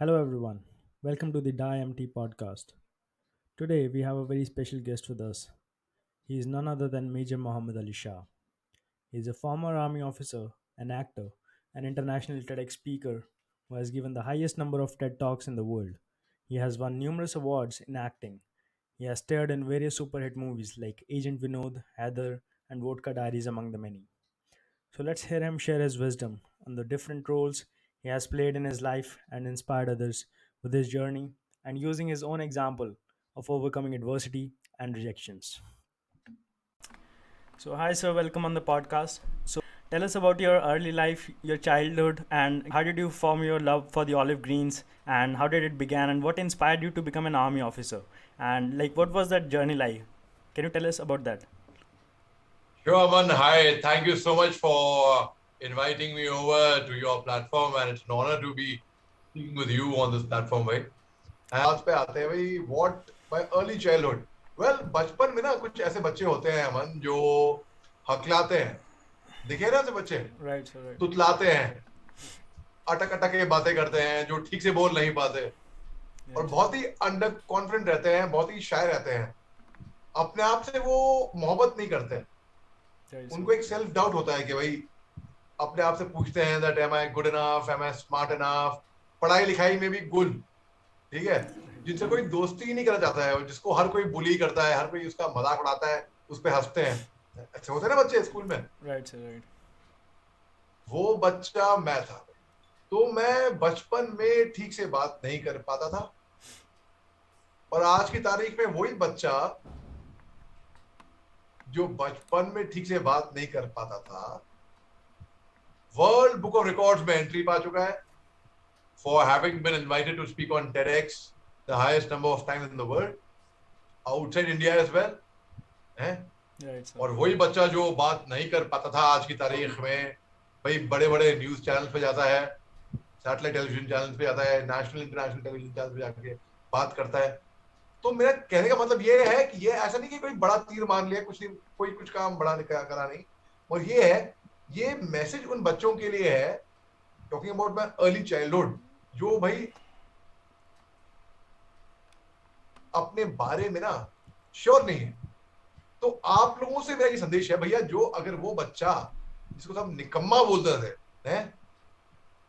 Hello, everyone. Welcome to the Die MT podcast. Today, we have a very special guest with us. He is none other than Major Muhammad Ali Shah. He is a former army officer, an actor, an international TEDx speaker who has given the highest number of TED Talks in the world. He has won numerous awards in acting. He has starred in various super hit movies like Agent Vinod, Heather, and Vodka Diaries, among the many. So let's hear him share his wisdom on the different roles he has played in his life and inspired others with his journey and using his own example of overcoming adversity and rejections. So, hi, sir, welcome on the podcast. So, tell us about your early life, your childhood, and how did you form your love for the olive greens, and how did it begin, and what inspired you to become an army officer, and like what was that journey like? Can you tell us about that? Sure, Aman. Hi. Thank you so much for inviting me over to your platform, and it's an honor to be speaking with you on this platform, भाई. आज पे आते हैं भाई. What my early childhood? Well, बचपन में ना कुछ ऐसे बच्चे होते हैं अमन जो हकलाते हैं. दिखे ना ऐसे बच्चे Right, sir, right. तुतलाते हैं, अटक अटक के बातें करते हैं, जो ठीक से बोल नहीं पाते और Yes, बहुत ही अंडर कॉन्फिडेंट रहते हैं, बहुत ही शाय रहते हैं. अपने आप से वो मोहब्बत नहीं करते. right, sir. उनको एक सेल्फ डाउट होता है कि भाई अपने आप से पूछते हैं that am I good enough, am I smart enough, पढ़ाई लिखाई में भी गुड, ठीक है, जिनसे कोई दोस्ती ही नहीं करना चाहता है, जिसको हर कोई बुली करता है, हर कोई उसका मजाक उड़ाता है, उस पर हंसते हैं. ऐसे होते हैं ना बच्चे स्कूल में. Right, sir, right. वो बच्चा मैं था. तो मैं बचपन में ठीक से बात नहीं कर पाता था और आज की तारीख में वही बच्चा जो बचपन में ठीक से बात नहीं कर पाता था वर्ल्ड बुक ऑफ रिकॉर्ड्स में एंट्री पा चुका है for having been invited to speak on TEDx, the highest number of times in the world, outside India as well. हैं? Right, sir. और वही बच्चा जो बात नहीं कर पाता था आज की तारीख में भाई बड़े बड़े न्यूज चैनल पे जाता है, सैटेलाइट टेलीविजन चैनल पे जाता है, नेशनल इंटरनेशनल टेलीविजन चैनल पे जाके बात करता है. तो मेरा कहने का मतलब ये है कि ये ऐसा नहीं कि कोई बड़ा तीर मान लिया, कुछ नहीं, कोई कुछ काम बड़ा करा नहीं. और ये है, ये मैसेज उन बच्चों के लिए है, talking about my early childhood, जो भाई अपने बारे में ना श्योर नहीं है. तो आप लोगों से मेरा ये संदेश है भैया, जो अगर वो बच्चा जिसको हम निकम्मा बोलते थे हैं,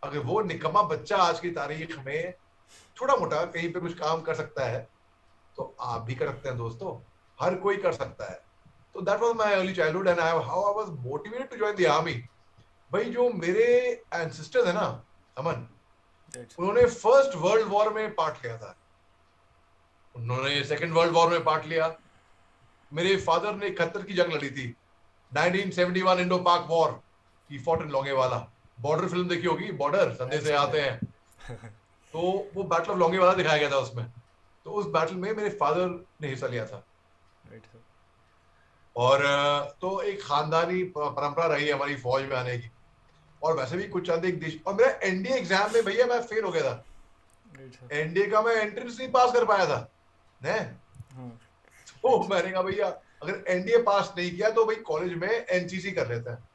अगर वो निकम्मा बच्चा आज की तारीख में छोटा मोटा कहीं पे कुछ काम कर सकता है तो आप भी कर सकते हैं दोस्तों. हर कोई कर सकता है. तो that was my early childhood and how I was motivated to join the army. भाई जो मेरे एंसेस्टर्स है ना अमन, Right, sir. उन्होंने फर्स्ट वर्ल्ड वॉर में पार्ट लिया था, उन्होंने सेकंड वर्ल्ड वॉर में पार्ट लिया. मेरे फादर ने 71 की जंग लड़ी थी, 1971 इंडो पाक war. He fought in Longewala. Border film देखी होगी, बॉर्डर संदेश से आते हैं. तो वो बैटल ऑफ लोंगेवाला दिखाया गया था उसमें. तो उस बैटल में मेरे फादर ने हिस्सा लिया था. Right, sir. और तो एक खानदानी परंपरा रही है हमारी फौज में आने की. और वैसे भी कुछ चंद एक देश, और मेरा एनडीए एग्जाम में भैया मैं फेल हो गया था. Right, sir. एनडीए का मैं एंट्रेंस नहीं पास कर पाया था ने. हाँ. तो मैंने कहा भैया अगर एनडीए पास नहीं किया तो भाई कॉलेज में एनसीसी कर लेते हैं.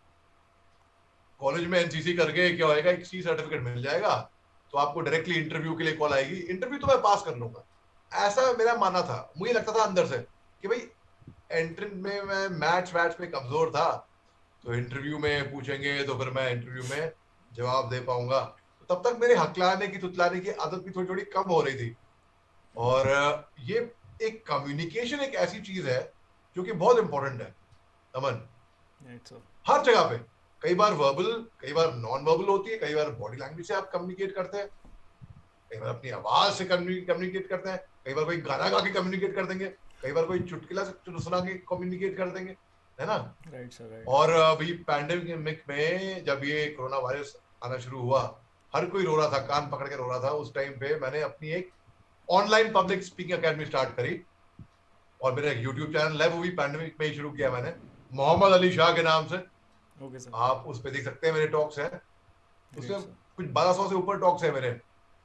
कॉलेज में एनसीसी करके क्या होएगा, एक सी सर्टिफिकेट मिल जाएगा, तो आपको डायरेक्टली इंटरव्यू के लिए कॉल आएगी, इंटरव्यू तो मैं पास कर लूंगा. ऐसा मेरा मानना था. मुझे लगता था अंदर से कि भाई एंट्रेंस में मैं मैथ्स में कमजोर था, तो इंटरव्यू में पूछेंगे तो फिर मैं इंटरव्यू में जवाब दे पाऊंगा. तो तब तक मेरे हकलाने की तुतलाने की आदत भी थोड़ी थोड़ी कम हो रही थी. और ये एक कम्युनिकेशन एक ऐसी चीज है जो कि बहुत इंपॉर्टेंट है अमन. Right, sir. हर जगह पे कई बार वर्बल, कई बार नॉन वर्बल होती है, कई बार बॉडी लैंग्वेज से आप कम्युनिकेट करते हैं, कई बार अपनी आवाज से कम्युनिकेट करते हैं, कई बार कोई गाना गा के कम्युनिकेट कर देंगे, कई बार कोई चुटकुला सुना के कम्युनिकेट कर देंगे, है ना. Right, sir. Right. और अभी पैंडेमिक में जब ये कोरोना वायरस आना शुरू हुआ, हर कोई रो रहा था, कान पकड़ के रो रहा था. उस टाइम पे मैंने अपनी एक online public speaking academy start करी और मेरा एक यूट्यूब चैनल है, वो भी पैंडेमिक में ही शुरू किया मैंने, मोहम्मद अली शाह के नाम से. Okay, sir. आप उस पे देख सकते हैं, मेरे टॉक्स हैं Great, उसमें. sir. कुछ 1200 से ऊपर टॉक्स हैं मेरे.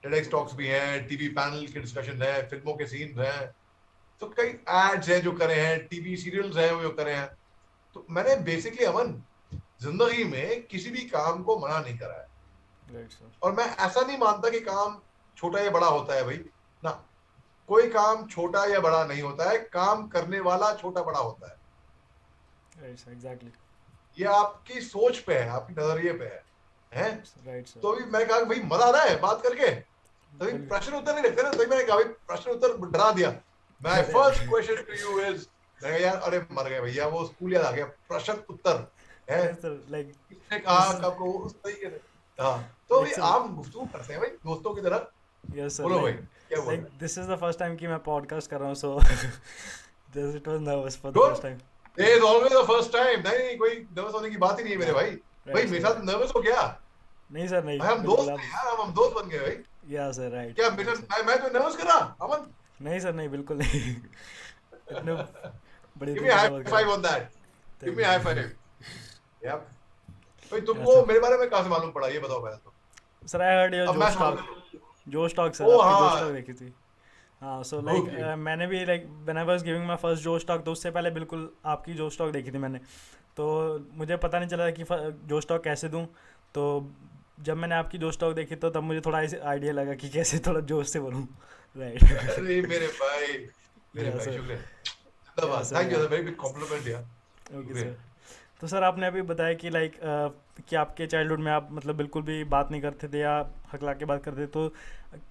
टेडेक्स टॉक्स भी हैं, टीवी पैनल के डिस्कशन है, फिल्मों के सीन्स हैं, तो कई एड्स हैं जो करे हैं, टीवी सीरियल्स हैं वो जो करे हैं. तो मैंने बेसिकली अमन जिंदगी में किसी भी काम को मना नहीं करा है. Right, sir. और मैं ऐसा नहीं मानता कि काम छोटा या बड़ा होता है भाई ना, कोई काम छोटा या बड़ा नहीं होता है, काम करने वाला छोटा बड़ा होता है। Right sir, exactly. ये आपकी सोच पे है, आपकी नजरिए पे है। Right sir. तो अभी मैं कहा भाई मजा आ रहा है बात करके, तभी बिल्कुल। प्रश्न उत्तर नहीं रखते ना, तभी मैंने कहा भाई प्रश्न उत्तर डरा दिया। माय अरे first question to you is, यार अरे मर गए भैया, वो स्कूल याद आ गया, प्रश्न उत्तर है। अरे सर लाइक किसने कहा दिस कब को, उस तरीके से। हाँ, तो लाइक अभी सर, आम गुफ्तगू करते हैं भाई दोस्तों की तरह। यस सर, बोलो भाई, लाइक क्या हुआ लाइक है? This is the first time कि मैं पॉडकास्ट कर रहा हूँ, so this it was nervous for the good, first time. There is always the first time. नहीं कोई नर्वस होने की बात ही नहीं है मेरे हाँ, भाई। भाई राइट मेरे सर, साथ राइट। नर्वस हो गया नहीं सर, नहीं, भाई, हम बिल्कुल दोस्त आप। हैं यार, हम दोस्त बन गए भाई। या सर, राइट क्या मेरा, राइट सर। मैं तो नर्वस कर रहा अमन। नहीं सर, नहीं, बिल्कुल नहीं। इतने बड़ी गिव मी दिल से हाई बात कर रहे फाइव हैं। On that, give thank me you high sir. Five. यार भाई या तुमको सर। मेरे बारे में कहाँ से मालूम पड़ा, ये बताओ पहले तो। सर आई हर्ड योर अब मैं जोश सवाल टॉक। करूँ। जोश टॉक सर, ओ आपकी जोश टॉक हाँ, देखी थी। हाँ, सो लाइक ओके। मैंने भी like when I was giving my first जोश टॉक, तो उससे पहले बिल्कुल आपकी जोश टॉक देखी थी मैंने। तो मुझे पता नहीं चला कि जोश टॉक कैसे दूं। तो जब मैंने आपकी जोश टॉक देखी तो तब मुझे थोड़ा ऐसे आइडिया लगा कि कैसे थोड़ा जोश से बोलूं। राइट। अरे मेरे या भाई सर। शुक्रिया, या धन्यवाद, सर, थैंक यू, या। वेरी बिग कॉम्प्लीमेंट यार, ओके शुक्रिया। सर। तो सर आपने अभी बताया कि लाइक कि आपके चाइल्डहुड में आप मतलब बिल्कुल भी बात नहीं करते थे या हकला के बात करते थे, तो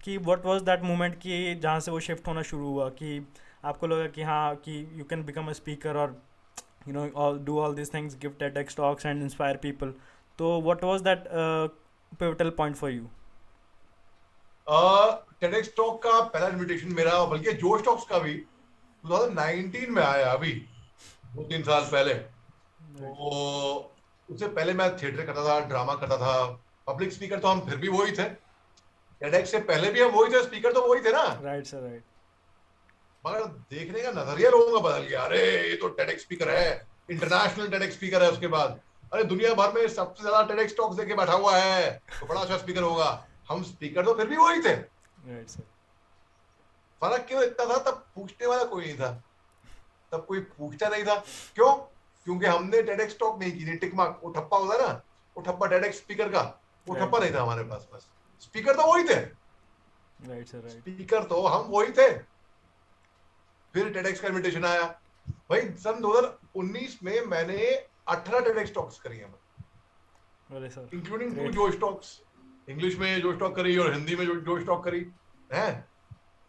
कि व्हाट वाज दैट मोमेंट कि जहाँ से वो शिफ्ट होना शुरू हुआ कि आपको लगा कि हाँ कि you can become a speaker और you know all do all this things, give TEDx talks and inspire people. तो what was that pivotal point for you? TEDx talk का पहला इनविटेशन मेरा, बल्कि जोश टॉक्स का भी 2019 में आया, अभी 2-3 साल पहले। तो उससे पहले मैं थिएटर करता था, ड्रामा करता था, पब्लिक स्पीकर तो हम फिर भी वही थे, टेडेक्स से पहले भी हम वही थे, स्पीकर तो वही थे ना। Right sir, right. मगर देखने का नजरिया लोगों का बदल गया, अरे ये तो टेडेक्स स्पीकर है, इंटरनेशनल टेडेक्स स्पीकर है। उसके बाद अरे दुनिया भर में सबसे ज्यादा टेडेक्स टॉक्स देके बैठा हुआ है, तो बड़ा अच्छा स्पीकर होगा। हम स्पीकर तो फिर भी वही थे, राइट सर। फर्क क्यों इतना था, तब पूछने वाला कोई नहीं था, तब कोई पूछता नहीं था। क्यों? क्योंकि हमने टेडेक्स टॉक नहीं की थी, टिक मार्क, वो ठप्पा होता है ना, वो ठप्पा टेडेक्स स्पीकर का, वो राइट ठप्पा नहीं सर, था हमारे पास। बस स्पीकर तो वही थे, राइट सर, राइट। स्पीकर तो हम वही थे। फिर टेडेक्स का इनविटेशन आया भाई, सन 2019 में मैंने 18 टेडेक्स टॉक्स करी हैं, अरे सर, इंक्लूडिंग 2 ग्रेट, जोश टॉक्स। इंग्लिश में जोश टॉक करी और हिंदी में जोश टॉक करी है।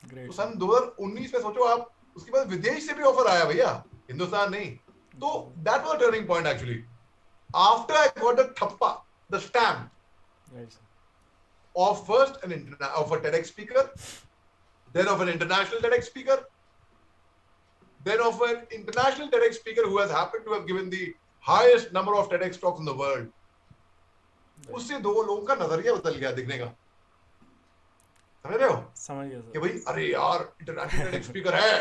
तो ग्रेट सन सर। 2019 में सोचो आप, उसके बाद विदेश से भी ऑफर आया भैया, हिंदुस्तान नहीं। तो that was turning point actually, after I got the थप्पा, the stamp right sir. of first of a TEDx speaker, then of an international TEDx speaker, then of an international TEDx speaker who has happened to have given the highest number of TEDx talks in the world. उससे दो लोगों का नजरिया बदल गया दिखने का, समझ रहे हो? समझ गया कि सर। भाई अरे यार इंटरनेशनल TEDx स्पीकर है,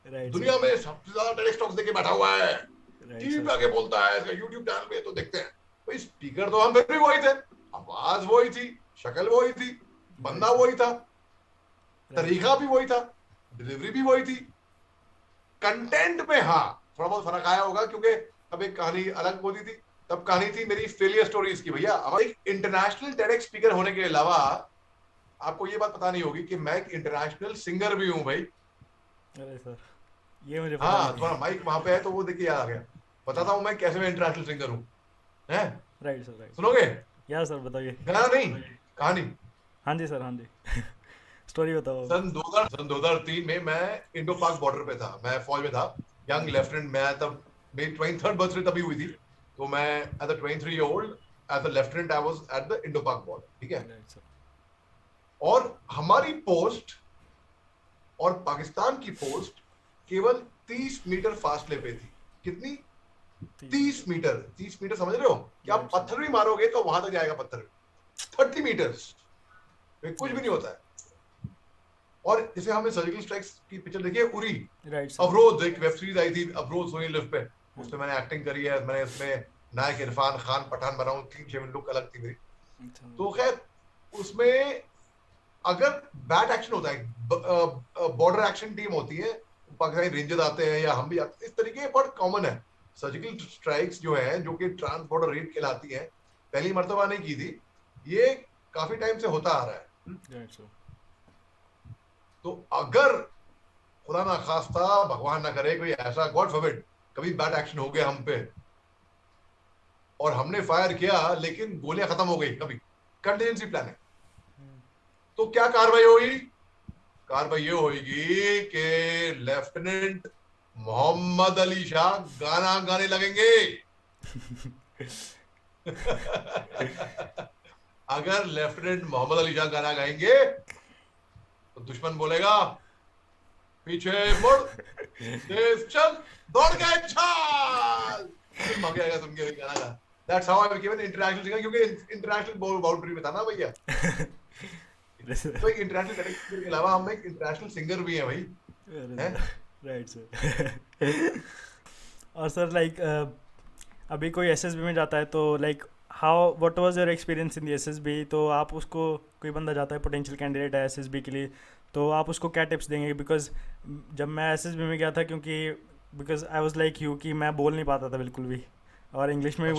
राइट दुनिया सर, में सबसे ज्यादा TEDx टॉक्स देके बैठा हुआ है, राइट टीवी पे सर। आके बोलता है, इसका यूट्यूब चैनल पे तो देखते हैं। भाई स्पीकर तो हम फिर भी वही थे, आवाज वही थी, शक्ल वही थी, बंदा वही था, तरीका भी वही था, डिलीवरी भी वही थी। कंटेंट में हाँ थोड़ा बहुत फर्क आया होगा, क्योंकि अब एक कहानी अलग होती थी, तब कहानी थी मेरी फेलियर स्टोरीज की। भैया हमारे एक इंटरनेशनल टेडेक्स स्पीकर होने के अलावा आपको ये बात पता नहीं होगी कि मैं एक इंटरनेशनल सिंगर भी हूँ भाई। अरे सर, ये मुझे पता हाँ, नहीं तुम्हारा है। माइक वहां पे है तो वो देखिए याद आ गया, बताता हूँ मैं कैसे मैं इंटरनेशनल सिंगर हूँ, हैं? Right sir, right. सुनोगे? या सर, बताइए। गाना नहीं, कहानी। हाँ जी सर, हाँ जी। स्टोरी बताओ। सन 2003 में मैं इंडो पाक बॉर्डर पे था, मैं फौज में था, यंग लेफ्टिनेंट। मैं तब मेरी 23rd बर्थडे तभी हुई थी, तो मैं as a 23 year old as a lieutenant I was at the Indo Pak border, ठीक है। Right sir. और हमारी पोस्ट और पाकिस्तान की पोस्ट केवल 30 मीटर फासले पे थी। कितनी? 30 मीटर। 30 मीटर समझ रहे हो कि आप Right, sir. पत्थर भी मारोगे तो वहां तक जाएगा पत्थर। 30 मीटर्स कुछ भी नहीं होता है। और जैसे हमने सर्जिकल स्ट्राइक्स की पिक्चर देखी है, उरी, राइट सर। अवरोध, एक वेब सीरीज आई थी अवरोध, सोनी लिव पे, उसमें मैंने एक्टिंग करी है। मैंने उसमें नायक इरफान खान पठान बना हूं, क्लीन शेवन लुक अलग थी मेरी। अच्छा। तो खैर उसमें अगर बैट एक्शन होता है, बॉर्डर एक्शन टीम होती है, पाकिस्तानी रेंजर्स आते हैं या हम भी आते हैं, इस तरीके बहुत कॉमन है। सर्जिकल स्ट्राइक्स जो है, जो कि ट्रांस बॉर्डर रेड कहलाती है, पहली मर्तबा नहीं की थी, ये काफी टाइम से होता आ रहा है। Right sir. तो अगर खुदा ना खास्ता, भगवान ना करे, कोई ऐसा गॉड फॉरबिड कभी बैड एक्शन हो गया हम पे और हमने फायर किया लेकिन गोलियां खत्म हो गई, कभी कंटिजेंसी प्लान है, तो क्या कार्रवाई होगी? कार्रवाई ये होगी कि लेफ्टिनेंट मोहम्मद अली शाह गाना गाने लगेंगे। अगर लेफ्टिनेंट मोहम्मद अली शाह गाना गाएंगे तो दुश्मन बोलेगा पीछे मुड़, तेज चल, दौड़ गए, छाल, फिर भाग जाएगा सुन के गाना गा। That's how I became an international singer, क्योंकि इंटरनेशनल बाउंड्री में था ना भैया। तो एक इंटरनेशनल कैटेगरी के अलावा हम एक इंटरनेशनल सिंगर भी हैं भाई, हैं? Right sir. और सर लाइक अभी कोई एसएसबी में जाता है तो like how what was your experience in the SSB? तो आप उसको, कोई बंदा जाता है पोटेंशियल कैंडिडेट है एसएसबी के लिए, तो आप उसको क्या टिप्स देंगे? बिकॉज जब मैं एसएसबी में गया था, क्योंकि because I was like you कि मैं बोल नहीं पाता था बिल्कुल भी, और इंग्लिश में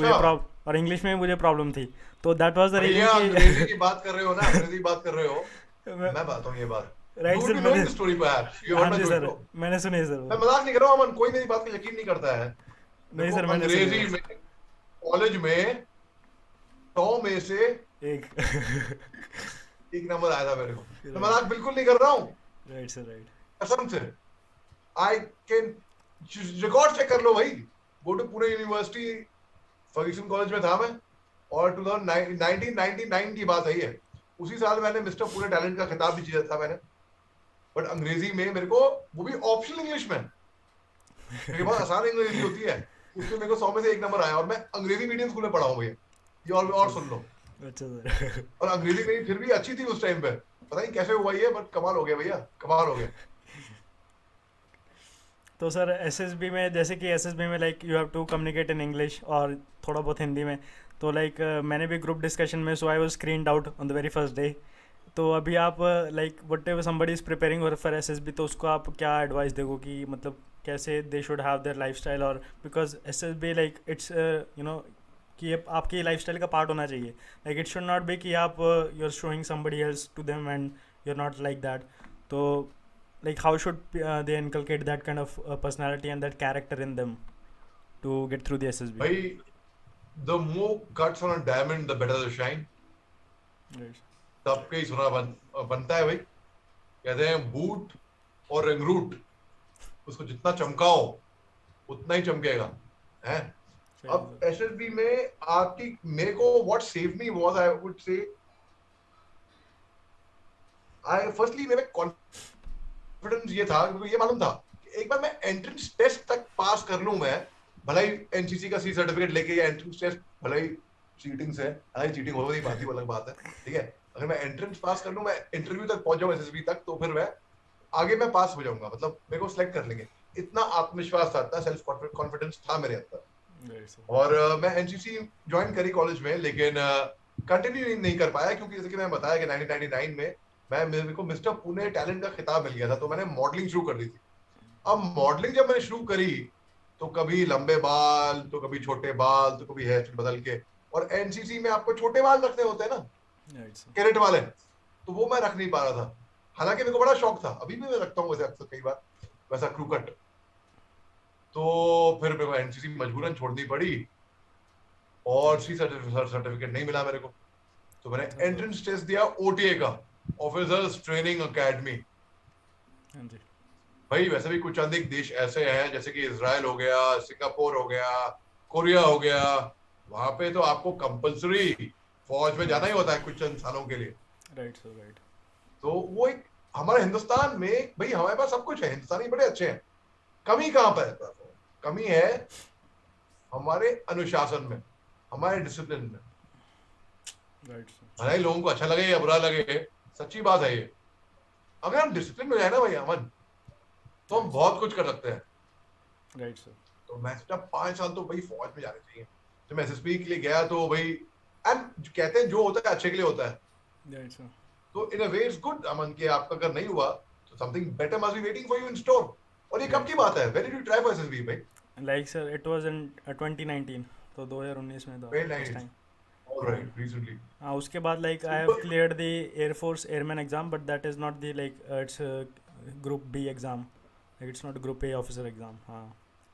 मुझे प्रॉब्लम थी, तो दैट वाज द भैया रीजन अंग्रेजी की बात कर रहे हो ना, अंग्रेजी की बात कर रहे हो, मैं बताता हूँ ये बात। राइट सर, मैंने स्टोरी हाँ जी सर, मैंने सुनी सर। मैं मजाक नहीं कर रहा हूँ अमन, कोई मेरी बात को यकीन नहीं करता है। नहीं सर, मैंने अंग्रेजी में कॉलेज में 100 में से एक नंबर आया था मेरे को, मैं मजाक बिल्कुल नहीं कर रहा हूँ। राइट सर, राइट, कसम से आई कैन रिकॉर्ड चेक कर लो भाई। Go to Pune university, Fergusson college में था मैं, और 1999 की बात है ये। उसी साल मैंने मिस्टर पुणे टैलेंट का खिताब भी जीता था मैंने, बट अंग्रेजी में मेरे को, वो भी ऑप्शनल इंग्लिश में, मेरे बहुत आसान अंग्रेजी होती है, उसमें मेरे को 100 में से एक नंबर आया, और मैं अंग्रेजी मीडियम स्कूल में पढ़ा हूँ भैया, ये और सुन लो। अच्छा सर। और अंग्रेजी मेरी फिर भी अच्छी थी उस टाइम पे, पता नहीं कैसे हुआ ये, बट कमाल हो गया भैया, कमाल हो गया। तो सर एसएसबी में, जैसे कि एसएसबी में like you have to communicate in English और थोड़ा बहुत हिंदी में, तो लाइक मैंने भी ग्रुप डिस्कशन में, so I was screened out on the very first day. तो अभी आप like whatever somebody is preparing for SSB, तो उसको आप क्या एडवाइस दोगे कि मतलब कैसे they should have their lifestyle? और because SSB like it's you know कि ये आपकी लाइफस्टाइल का पार्ट होना चाहिए, like it should not be कि आप you are showing somebody else to them and you are not like that. तो like how should they inculcate that kind of personality and that character in them to get through the SSB? भाई the more cuts on a diamond the better the shine, Right. सबके ही सुना बनता है भाई। कहते हैं boot और रंगरूट, उसको जितना चमकाओ उतना ही चमकेगा, है। अब एसएसबी में आपकी, मेरे को what save me was, I would say, I firstly मेरे कॉन्फिडेंस ये था, क्योंकि ये मालूम था कि एक बार मैं एंट्रेंस टेस्ट तक पास कर लूं, मैं भला ही एनसीसी का सी सर्टिफिकेट लेके, या एंट्रेंस टेस्ट भला ही चीटिंग से, हालांकि चीटिंग हो नहीं पाती, वो अलग बात है, ठीक है। अगर मैं एंट्रेंस पास कर लूं, मैं इंटरव्यू तक पहुंच जाऊं एसएसबी तक, तो फिर मैं आगे मैं पास हो जाऊंगा, मतलब मेरे को सिलेक्ट कर लेंगे, इतना आत्मविश्वास था, इतना सेल्फ कॉन्फिडेंस था मेरे अंदर। और मैं एनसीसी ज्वाइन करी कॉलेज में, लेकिन कंटिन्यू नहीं कर पाया, क्योंकि जैसे कि मैंने बताया कि 1999 में मेरे को मिस्टर पुणे टैलेंट का खिताब मिल गया था, तो मैंने मॉडलिंग शुरू कर दी थी। अब मॉडलिंग जब मैंने शुरू करी, तो कभी लंबे बाल, तो कभी छोटे बाल, तो कभी हेयर स्टाइल बदल के, और एनसीसी में आपको छोटे बाल रखने होते हैं ना, कैरेट वाले, तो वो मैं रख नहीं पा रहा था। हालांकि मेरे को बड़ा शौक था, अभी भी मैं रखता हूँ वैसे अक्सर कई बार वैसा क्रू कट। तो फिर मेरे को एनसीसी मजबूरन छोड़नी पड़ी, और सी सर्टिफिकेट नहीं मिला मेरे को, तो मैंने एंट्रेंस टेस्ट दिया ओटीए का, ऑफिसर्स ट्रेनिंग एकेडमी। भाई वैसे भी कुछ अधिक देश ऐसे हैं, जैसे कि इजराइल हो गया, सिंगापुर हो गया, कोरिया हो गया, वहां पे तो आपको कंपलसरी फौज में जाना ही होता है कुछ चंद सालों के लिए। Right sir, right. तो वो एक, हमारे हिंदुस्तान में भाई हमारे पास सब कुछ है, हिंदुस्तानी बड़े अच्छे हैं, कमी कहाँ पर है? कमी है हमारे अनुशासन में, हमारे डिसिप्लिन में। Right sir. भले ही लोगों को अच्छा लगे या बुरा लगे, सच्ची बात है ये। अगर हम डिसिप्लिन में जाए ना भाई अमन, तो हम बहुत कुछ कर सकते हैं। Right sir. तो मैं सोचा 5 साल तो भाई फौज में जाने चाहिए। जब मैं एसएसबी के लिए गया तो भाई, एंड कहते हैं जो होता है अच्छे के लिए होता है। Right sir. तो इन अ वे इट्स गुड अमन, कि आपका अगर नहीं हुआ तो something better must be waiting for you in store. और ये कब की बात है? When did you try for SSB भाई? Like sir it was in 2019, तो 2019 में था very first nice. Time. right, recently. हाँ, उसके बाद like I have Super. cleared the Air Force Airman exam, but that is not the like it's a Group B exam, like it's not a Group A officer exam. हाँ,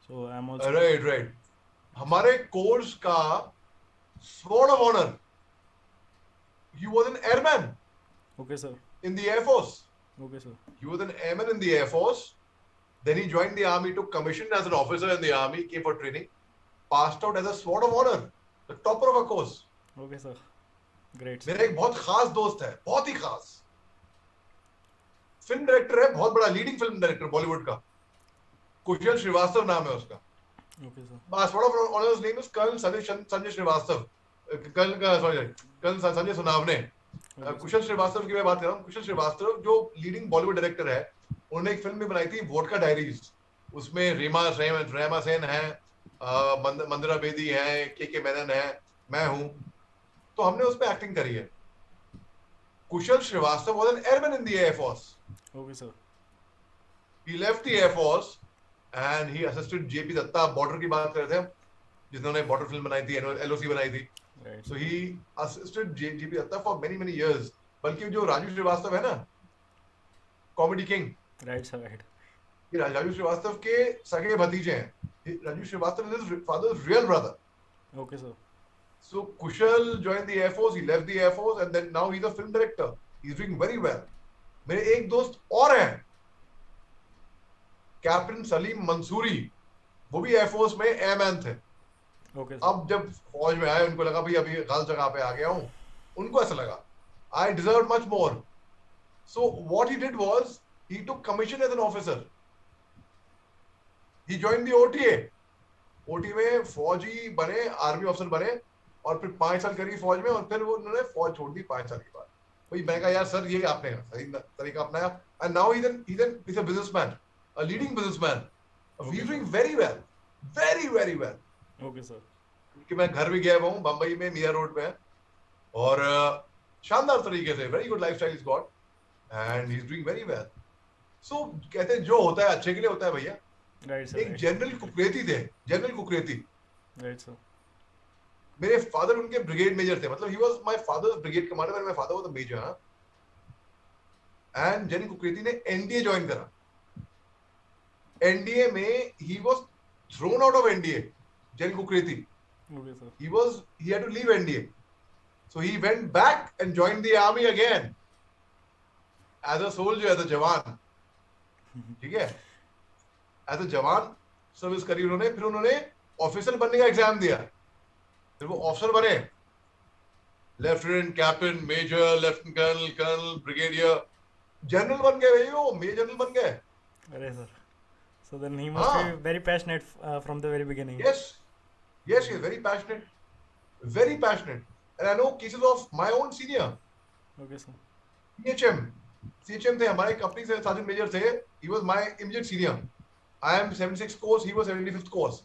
so I'm also Right, right. हमारे course का sword of honor, he was an airman okay sir, in the Air Force. okay sir, He was an airman in the Air Force. Then he joined the army, took commission as an officer in the army, came for training, passed out as a sword of honor, the topper of a course. okay sir, great sir. मेरा एक बहुत खास दोस्त है, बहुत ही खास film director है, बहुत बड़ा लीडिंग फिल्म डायरेक्टर बॉलीवुड का, कुशल श्रीवास्तव नाम है उसका. Okay sir, Sword of honor's name is Colonel Sanjay Srivastava. Colonel Sanjay सुनावने. okay sir, कुशल श्रीवास्तव की मैं बात कर रहा हूँ. कुशल श्रीवास्तव जो लीडिंग बॉलीवुड डायरेक्टर है, उन्होंने एक फिल्म भी बनाई थी वोडका डायरीज. उसमें रेमा सेन है, मंदिरा बेदी है, के मेनन है, मैं हूँ. तो हमने उसमें एक्टिंग करी है. कुशल Srivastava was an airman in the Air Force. okay sir, He left the Air Force and he assisted JP Datta. Border की बात कर रहे थे हम, जिन्होंने बॉर्डर फिल्म बनाई थी, LOC बनाई थी. right So sir, he assisted JP Datta for many years. बल्कि जो राजू श्रीवास्तव है ना, comedy king, right sir, right, ये राजू श्रीवास्तव के सगे भतीजे हैं. Raju Srivastava is his father's real brother. okay sir, So Kushal joined the Air Force, he left the Air Force and then now he's a film director. He's doing very well. मेरे एक दोस्त और हैं, कैप्टन सलीम मंसूरी, वो भी एयरफोर्स में airman थे. okay sir, अब जब फौज में आए, उनको लगा भाई अभी गलत जगह पे आ गया हूँ. उनको ऐसा लगा I deserved much more. So what he did was he took commission as an officer. He joined the OTA. OTA में फौजी बने, आर्मी ऑफिसर बने और फिर 5 साल करी फौज में और फिर वो उन्होंने फौज छोड़ दी 5 साल के बाद. भाई मैंने कहा यार सर ये आपने सही तरीका अपनाया. And now he's a businessman, a leading businessman. He's doing very well, very well. okay sir, कि मैं घर भी गया हुआ हूँ, बम्बई में मिया रोड पे है और शानदार तरीके से very good lifestyle is got and he is doing very well. So कहते हैं जो होता है अच्छे के लिए होता है भैया. right sir, एक right, जनरल कुकरेती थे, जनरल कुकरेती. right sir, मेरे फादर उनके ब्रिगेड मेजर थे, मतलब he was my father's brigade commander when my father was the major. And general Kukreti ने एनडीए ज्वाइन करा. एनडीए में he was thrown out of NDA. General Kukreti, okay sir, he had to leave NDA. So he went back and joined the army again as a soldier, as a jawan. ठीक है, as a jawan service करी उन्होंने. फिर उन्होंने officer बनने का exam दिया, फिर वो ऑफिसर बने, lieutenant, captain, major, lieutenant colonel, colonel, brigadier, general बन गए भाई. वो मेजर जनरल बन गए. अरे sir, so then he must be very passionate from the very beginning. Yes, he is very passionate, very passionate. And I know cases of my own senior, okay sir, CHM थे हमारे company से, sergeant major थे. He was my immediate senior. I am 76 course, he was 75th course.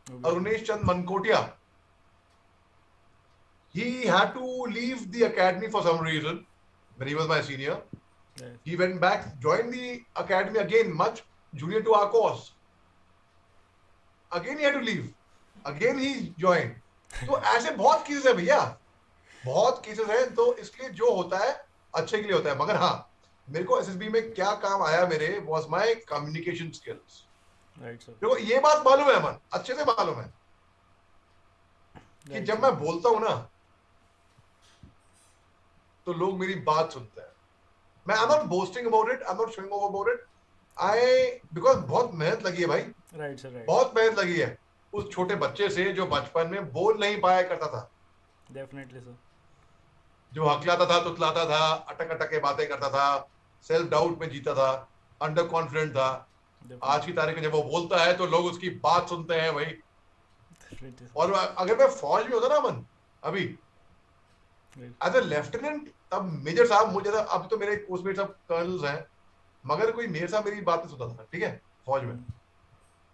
okay, Arunesh Chand Mankotia, he had to leave the academy for some reason when he was my senior. right, He went back, joined the academy again, much junior to our course. Again he had to leave. Again he joined. तो ऐसे बहुत cases है भैया, बहुत cases हैं. तो इसलिए जो होता है अच्छे के लिए होता है. मगर हाँ, मेरे को एसएसबी में क्या काम आया मेरे was my communication skills. right sir, देखो ये बात मालूम है अमन, अच्छे से मालूम है कि right जब sir, मैं बोलता हूँ ना तो लोग मेरी बात सुनते हैं. मैं I'm not boasting about it, I'm not showing off about it. because बहुत मेहनत लगी है भाई, right sir, right, बहुत मेहनत लगी है उस छोटे बच्चे से जो बचपन में बोल नहीं पाया करता था, definitely sir, जो हकलाता था, तुतलाता था, अटक अटक के बातें करता था, सेल्फ डाउट में जीता था, अंडर कॉन्फिडेंट था. definitely, आज की तारीख में जब वो बोलता है तो लोग उसकी बात सुनते हैं भाई. definitely sir, और अगर मैं फौज में होता ना मन अभी right, एज ए लेफ्टिनेंट, तब मेजर साहब मुझे, अब तो मेरे पोस्टमेट सब कर्नल्स हैं, मगर कोई मेजर साहब मेरी बात नहीं सुनता था. ठीक है, फौज में.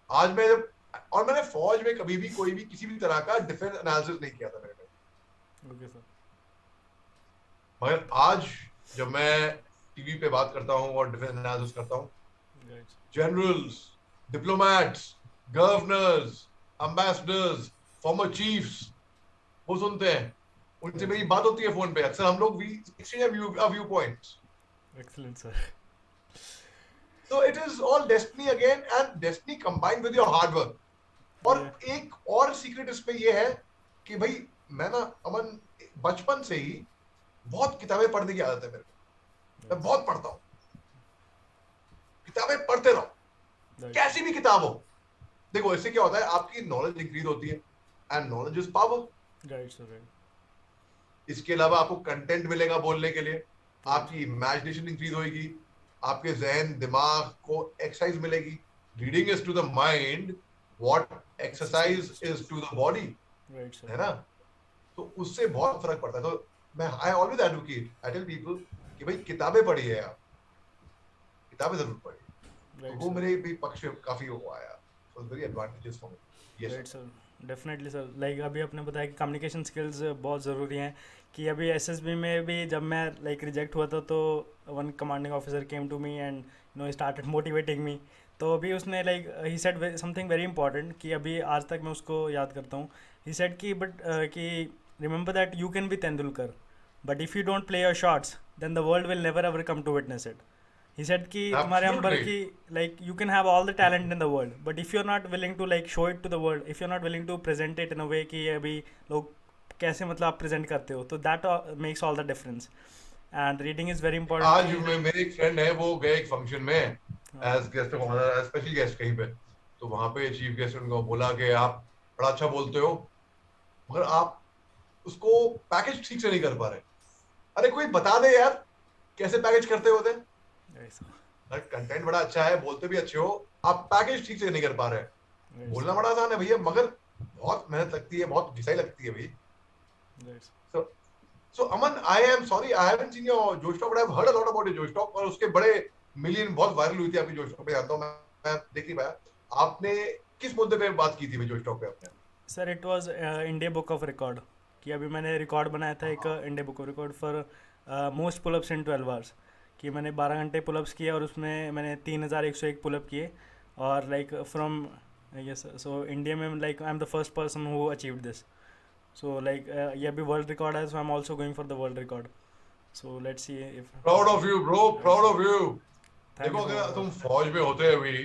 आज मैं जब, और मैंने फौज में कभी भी कोई भी किसी भी तरह का डिफेंस एनालिसिस नहीं किया था मैंने. okay sir, मगर आज जब मैं टीवी पे बात करता हूँ और डिफेंस एनालिसिस करता हूँ, right, generals, diplomats, governors, ambassadors, farmer chiefs, वो सुनते हैं उनसे मेरी बात होती है फोन पे अक्सर, हम लोग we exchange view points. Excellent, sir. So it is all destiny again, and destiny combined with your hard work. और Yeah. एक और सीक्रेट इसमें ये है कि भाई मैं ना अमन बचपन से ही बहुत किताबें पढ़ने की आदत है मेरे को. मैं बहुत पढ़ता हूँ, किताबें पढ़ते रहो, कैसी भी किताब हो. देखो इससे क्या होता है, आपकी नॉलेज इंक्रीज होती है, and knowledge is power. Right, sir. Right. इसके अलावा आपको कंटेंट मिलेगा बोलने के लिए, आपकी इमेजिनेशन इंक्रीज होगी, आपके जहन दिमाग को एक्सरसाइज मिलेगी. Reading is to the mind what exercise is to the body. Right, sir. है ना? तो उससे बहुत फर्क पड़ता है. तो मैं I always advocate, I tell people कि भाई किताबें पढ़िए, आप किताबें जरूर पढ़िए. तो Right, वो sir. मेरे भी पक्ष में काफी हो आया. So it's very advantages for me. Yes right sir, definitely sir. Like अभी आपने बताया कि कम्युनिकेशन स्किल्स बहुत ज़रूरी हैं. कि अभी एसएसबी में भी जब मैं लाइक रिजेक्ट हुआ था तो one commanding officer came to me and started motivating me. तो अभी उसने like he said something very important कि अभी आज तक मैं उसको याद करता हूँ. ही सेड कि बट कि remember that you can be Tendulkar, but if you don't play your shots then the world will never ever come to witness it. He said कि तुम्हारे अंदर की like you can have all the talent in the world, but if you're not willing to like show it to the world, if you're not willing to present it in a way कि ये अभी लोग कैसे मतलब आप present करते हो, तो that makes all the difference. And reading is very important. आज मेरे एक फ्रेंड है, वो गए एक फंक्शन में as guest of honour, special guest कहीं पे. तो वहां पे चीफ गेस्ट उनको बोला कि आप बड़ा अच्छा बोलते हो, मगर आप उसको पैकेज ठीक से नहीं कर पा रहे. अरे कोई बता दे यार कैसे पैकेज करते होते हैं. कंटेंट बड़ा अच्छा है, बोलते भी अच्छे हो, आप पैकेज ठीक से नहीं कर पा रहे. बोलना बड़ा आसान है भैया, मगर बहुत मेहनत लगती है, बहुत घिसाई लगती है भाई. So Aman, I am sorry, I haven't seen your Josh Talk, but I've heard a lot about your Josh Talk. और उसके बड़े मिलियन बहुत वायरल हुई थी आपकी Josh Talk पे, जानता हूँ मैं देख नहीं पाया. आपने किस मुद्दे पे बात की थी Josh Talk पे आपने? Sir it was India book of record. कि अभी मैंने रिकॉर्ड बनाया था एक India book of record for most pullups in 12 hours. कि मैंने 12 घंटे पुलअप्स किए और उसमें मैंने 3101 पुलअप किए. और like from yes, so India में like I am the first person who achieved this. So like ये अभी वर्ल्ड रिकॉर्ड है, so I am also going for the world record. So let's see if. Proud of you bro, proud of you. देखो अगर तुम फौज में होते हुए,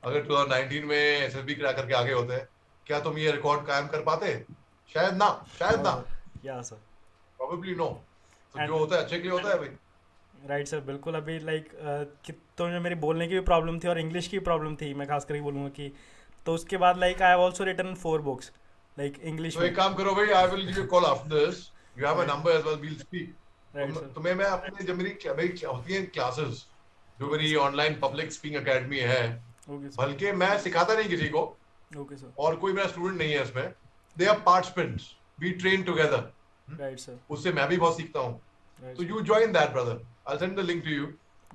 अगर 2019 में एसएसबी क्रैक करके आगे होते, क्या तुम ये रिकॉर्ड कायम कर पाते? शायद ना, शायद ना. या सर, प्रोबेबली नो. तो जो होता है अच्छे के लिए होता है भाई. राइट सर, बिल्कुल. अभी लाइक तो मेरी बोलने की भी प्रॉब्लम थी और इंग्लिश की प्रॉब्लम थी, मैं खास करके बोलूँगा कि. तो उसके बाद like I have also written 4 books like English. तो एक काम करो भाई, I will give you call after this, you have my number as well, we will speak. तुम्हें मैं अपने जब मेरी होती है क्लासेस, जो मेरी ऑनलाइन पब्लिक स्पीकिंग एकेडमी है, बल्कि मैं सिखाता नहीं किसी को. Okay sir. और कोई मेरा स्टूडेंट नहीं है इसमें, they are participants, we train together. Right sir. उससे मैं भी बहुत सीखता हूँ. तो you join that brother, I will send the link to you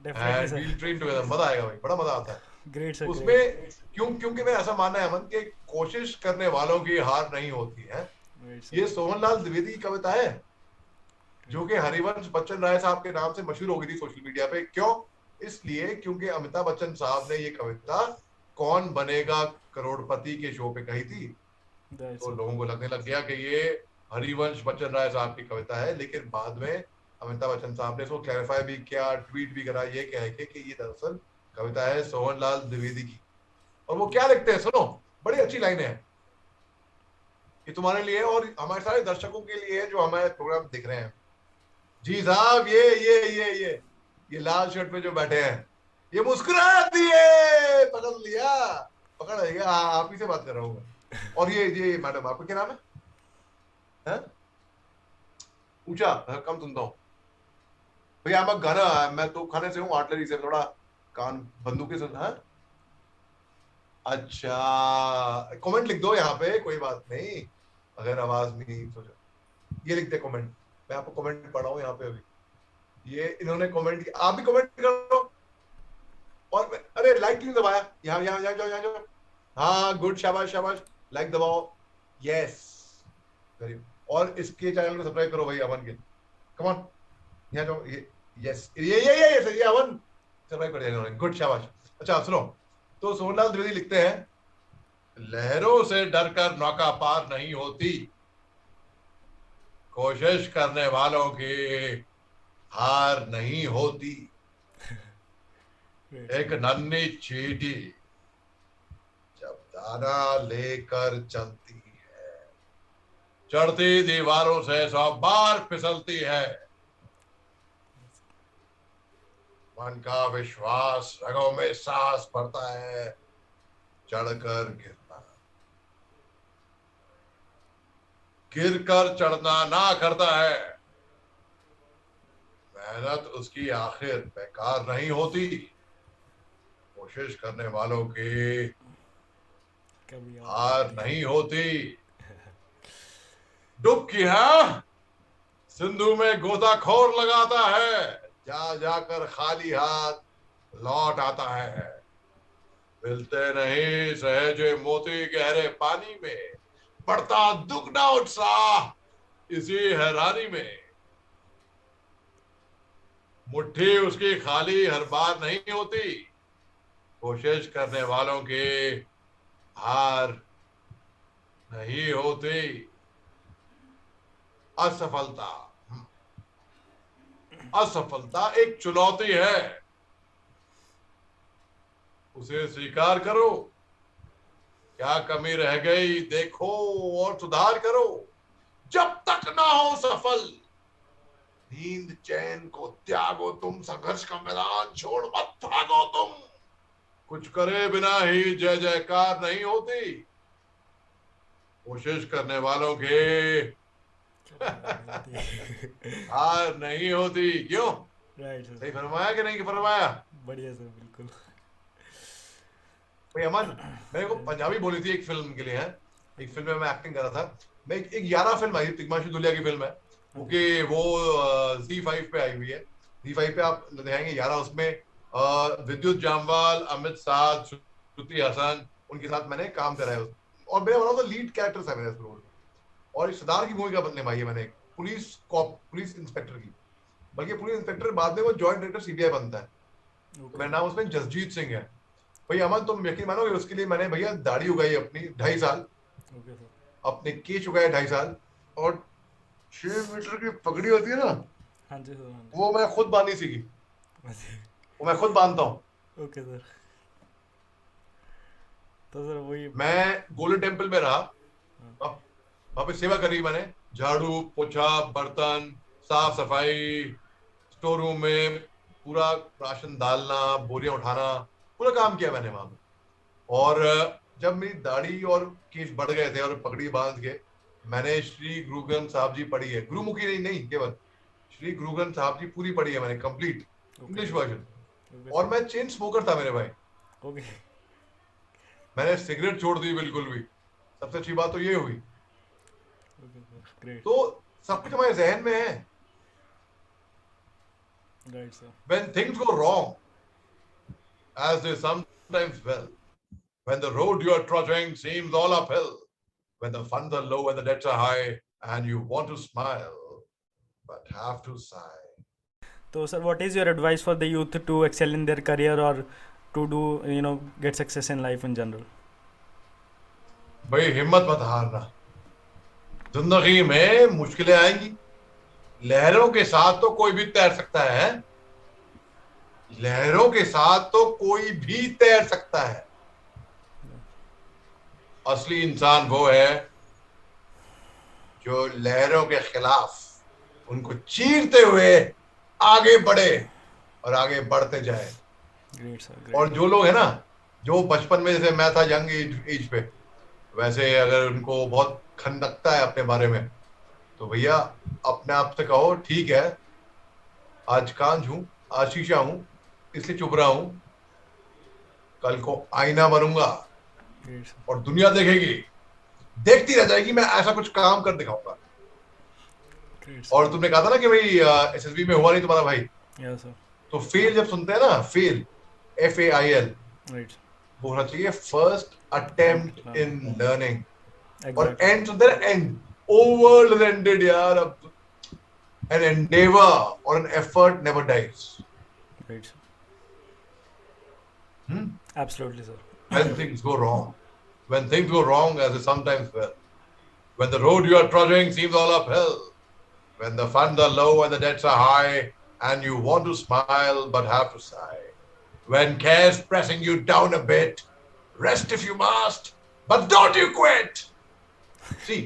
and we will train together. मजा आएगा भाई, बड़ा मजा आता है. Great sir. उसमें क्योंकि मैं ऐसा मानना है अमन कि कोशिश करने वालों की हार नहीं होती है. ये सोहनलाल द्विवेदी की कविता है, जो कि हरिवंश बच्चन राय साहब के नाम से मशहूर हो गई थी सोशल मीडिया पे. क्यों? इसलिए क्योंकि अमिताभ बच्चन साहब ने ये कविता कौन बनेगा करोड़पति के शो पे कही थी. तो लोगों को लगने लग गया कि ये हरिवंश बच्चन राय साहब की कविता है. लेकिन बाद में अमिताभ बच्चन साहब ने इसको क्लैरिफाई भी किया, ट्वीट भी करा, ये कह के कि ये दरअसल कविता है सोहनलाल द्विवेदी की. और वो क्या लिखते हैं, सुनो, बड़ी अच्छी लाइन है. ये तुम्हारे लिए और हमारे सारे दर्शकों के लिए जो हमारे प्रोग्राम देख रहे हैं. जी साहब, ये लाल शर्ट में जो बैठे हैं, ये मुस्कुरा दिए, पकड़ लिया, पकड़ लिया. आप ही से बात कर रहा हूँ. और ये मैडम, आपका क्या नाम है? ऊंचा कम सुनता हूँ भैया. I'm a gunner, मैं तो खाने से हूँ, आर्टिलरी से, थोड़ा कान बंदूकें सुन. है अच्छा, कमेंट लिख दो यहाँ पे, कोई बात नहीं अगर आवाज नहीं सोचा. ये लिखते कमेंट, मैं आपको कमेंट पढ़ा हूँ यहाँ पे अभी. ये इन्होंने कमेंट किया, आप भी कमेंट करो. और अरे लाइक क्यों दबाया? यहाँ जाओ. हाँ गुड, शाबाश शाबाश, लाइक दबाओ. Yes, very good. और इसके चैनल को सब्सक्राइब करो भाई, अमन के. कम ऑन, यहाँ जाओ. ये यस, ये अमन सब्सक्राइब कर दिया इन्होंने. गुड, शाबाश. अच्छा सुनो, तो सोहनलाल द्विवेदी लिखते हैं, लहरों से डरकर नौका पार नहीं होती, कोशिश करने वालों की हार नहीं होती। Great, एक नन्ही चींटी जब दाना लेकर चलती है, चढ़ती दीवारों से 100 बार फिसलती है, मन का विश्वास रगों में सांस भरता है, चढ़कर गिरना, गिरकर चढ़ना ना करता है। मेहनत उसकी आखिर बेकार नहीं होती। कोशिश करने वालों की कभी हार नहीं होती। डुबकी है, सिंधु में गोताखोर लगाता है, जा जाकर खाली हाथ लौट आता है। मिलते नहीं सहेजे मोती गहरे पानी में, बढ़ता दुगना उत्साह इसी हैरानी में। मुट्ठी उसकी खाली हर बार नहीं होती। कोशिश करने वालों की हार नहीं होती। असफलता, असफलता एक चुनौती है, उसे स्वीकार करो। क्या कमी रह गई देखो और सुधार करो। जब तक ना हो सफल, नींद चैन को त्यागो तुम, संघर्ष का मैदान छोड़ मत भागो तुम। कुछ करे बिना ही जय जयकार नहीं होती। कोशिश करने वालों की हार नहीं होती। क्यों? राइट सर, सही फरमाया कि नहीं फरमाया? बढ़िया सर, बिल्कुल। भाई अमन, मेरे को पंजाबी बोली थी एक फिल्म के लिए है। एक फिल्म में मैं एक्टिंग कर रहा था। मैं एक 11 फिल्म आई, तिग्माशु धुलिया की फिल्म है, क्योंकि वो Z5 पे आई हुई है। Z5 पे आप दिखाएंगे 11। उसमें विद्युत जामवाल, अमित साध, श्रुति हसन, उनके साथ मैंने काम करा है। और मेरा one of the lead characters है मेरे इस रोल में। और सरदार की भूमिका निभाई है मैंने, पुलिस कॉप, पुलिस इंस्पेक्टर की। बल्कि पुलिस इंस्पेक्टर बाद में वो जॉइंट डायरेक्टर CBI बनता है। तो मेरा नाम उसमें जसजीत सिंह है। भैया अमन, तुम यकीन मानोगे, उसके लिए मैंने भैया दाढ़ी उगाई अपनी 2.5 साल, ओके सर, अपने केश उगाए 2.5 साल, और 6 मीटर की पगड़ी होती है ना, हाँ जी सर, हाँ वो मैं खुद बांधनी सीखी। जी, वो मैं खुद बांधता हूँ। Okay sir. तो सर वही, मैं गोल्डन टेम्पल में रहा, वहां पे सेवा करी मैंने। झाड़ू पोछा, बर्तन साफ सफाई, स्टोर रूम में पूरा राशन डालना, बोरियां उठाना, पूरा काम किया मैंने वहां पे। और जब मेरी दाढ़ी और केश बढ़ गए थे और पगड़ी बांध के, मैंने श्री गुरु ग्रंथ साहब जी पढ़ी है। गुरुमुखी नहीं केवल श्री गुरु ग्रंथ साहब जी पूरी पढ़ी है मैंने, कंप्लीट इंग्लिश वर्जन। और मैं चेन स्मोकर था मेरे भाई। ओके, मैंने सिगरेट छोड़ दी बिल्कुल भी। सबसे अच्छी बात तो ये हुई। ओके सर, ग्रेट, तो सब कुछ हमारे जहन में है। Right sir, When things go wrong, as they sometimes will, when the road you are trudging seems all uphill, when the funds are low and the debts are high, and you want to smile but have to sigh. तो sir what is your advice for the youth to excel in their career और to do get success in life in general? भाई हिम्मत मत हारना। जिंदगी में मुश्किलें आएंगी। लहरों के साथ तो कोई भी तैर सकता है। लहरों के साथ तो कोई भी तैर सकता है। असली इंसान वो है जो लहरों के खिलाफ उनको चीरते हुए आगे बढ़े और आगे बढ़ते जाए। ग्रेट सर, और जो लोग है ना, जो बचपन में, जैसे मैं था यंग एज पे, वैसे अगर उनको बहुत खंडकता है अपने बारे में, तो भैया अपने आप से कहो ठीक है, आज कांच हूं, आज शीशा हूं, इसलिए चुप रहा हूं, कल को आईना बनूंगा और दुनिया देखेगी, देखती रह जाएगी, मैं ऐसा कुछ काम कर दिखाऊंगा। और तुमने कहा था ना कि भाई SSB में हुआ नहीं तुम्हारा भाई, तो फेल जब सुनते हैं ना, फेल FAIL, वो होना चाहिए फर्स्ट अटेम्प्ट इन लर्निंग। और and to the end, over ended यार। An endeavor or an effort never dies. Right. Absolutely, sir. When things go wrong, as they sometimes will, when the road you are trudging seems all uphill, when the funds are low and the debts are high, and you want to smile but have to sigh. When care's pressing you down a bit, rest if you must, but don't you quit. See,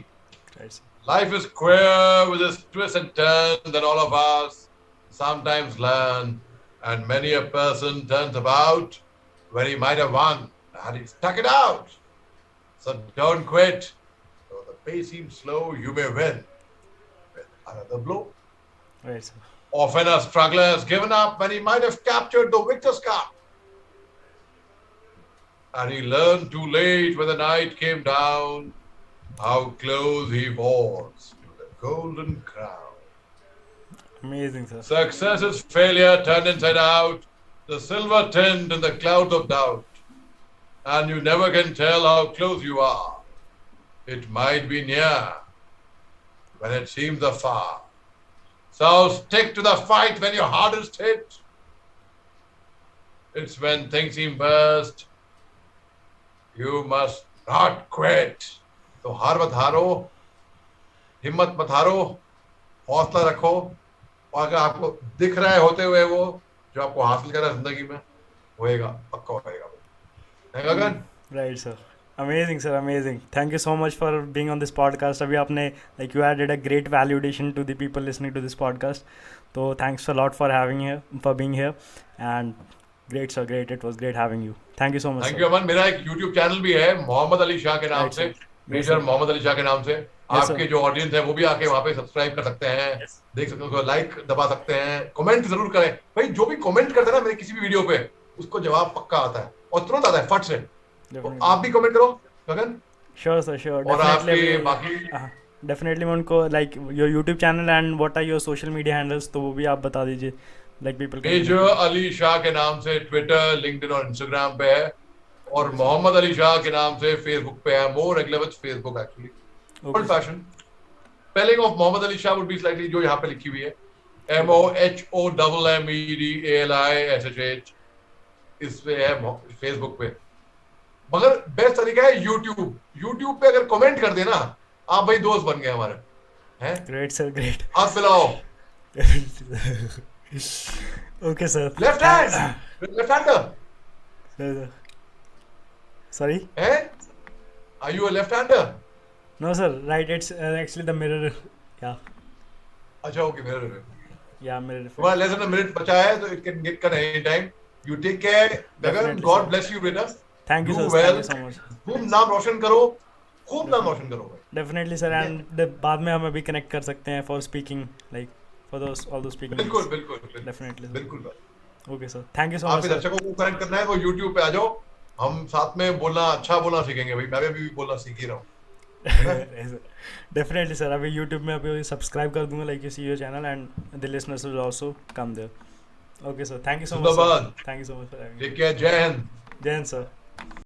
life is queer with its twists and turns that all of us sometimes learn, and many a person turns about where he might have won and he stuck it out. So don't quit. Though the pace seems slow, you may win with another blow. Right, sir. Often a struggler has given up when he might have captured the victor's cup. And he learned too late when the night came down how close he was to the golden crown. Amazing, sir. Success is failure turned inside out, the silver tint in the clouds of doubt. And you never can tell how close you are. It might be near when it seems afar. So stick to the fight when your hardest hit. It's when things seem worst. You must not quit. तो हार मत हारो, हिम्मत मत हारो, हौसला रखो, और अगर आपको दिख रहा है होते हुए वो जो आपको हासिल करना है जिंदगी में, होएगा, पक्का होएगा। है गगन? Right, sir. Amazing, sir. Amazing. Thank you so much for being on this podcast. अभी आपने like you added a great value addition to the people listening to this podcast. So thanks a lot for being here, and great, sir. Great. It was great having you. Thank you so much. Thank you, अमन. मेरा एक YouTube channel भी है, मोहम्मद अली शाह के नाम से, major Mohammad Ali Shah के नाम से। आपके जो ऑडियंस है वो भी आके वहाँ पे सब्सक्राइब कर सकते हैं, देख सकते हो, लाइक दबा सकते हैं, कमेंट जरूर करें भाई। जो भी कमेंट करता है ना मेरे किसी भी वीडियो पे, उसको जवाब पक्का आता है और तुरंत आता है फट से। तो आप भी कमेंट करो गगन। Sure sir, sure. और आपके बाकी डेफिनेटली मैं उनको like your YouTube channel and what are your social media handles, तो वो भी आप बता दीजिए like people. Major Ali Shah के नाम से ट्विटर, लिंक्डइन और इंस्टाग्राम पे है, और मोहम्मद अली शाह के नाम से फेसबुक पे है। More regular with Facebook actually, old fashion. Spelling of Mohammad Ali Shah would be slightly जो यहाँ पे लिखी हुई है, MOHOMMEDALISHH, इस पे है फेसबुक पे। मगर बेस्ट तरीका है यूट्यूब पे अगर कमेंट कर देना, आप भाई दोस्त बन गए हमारे हैं। Great sir, great. हाथ मिलाओ। Okay sir. Left hander. Sorry? Are you a left-hander? No, sir. Right. It's actually the mirror. Yeah. अच्छा, okay, mirror. Yeah, mirror. Well, less than a minute बचा है, so it can get cut any time. You take care. Gagan, God bless you, brother. Thank you, sir. Well. Thank you so much. खूब नाम रोशन करो, खूब नाम रोशन करो। Definitely, sir. And बाद में हम अभी connect कर सकते हैं for speaking, like for all those speaking. बिल्कुल। Definitely. बिल्कुल। Okay, sir. Thank you so much. आप इस दर्शकों को कनेक्ट करना है तो YouTube पे आ जाओ, हम साथ में अच्छा बोलना सीखेंगे भाई। मैं भी बोलना सीख ही रहा हूँ। Definitely, sir. अभी YouTube में अभी सब्सक्राइब कर दूंगा, like you see your channel, and the listeners will also come there. Okay, sir. Thank you so much. Sir. Thank you so much for having me. Take care. जय हिंद। जय Hind, sir.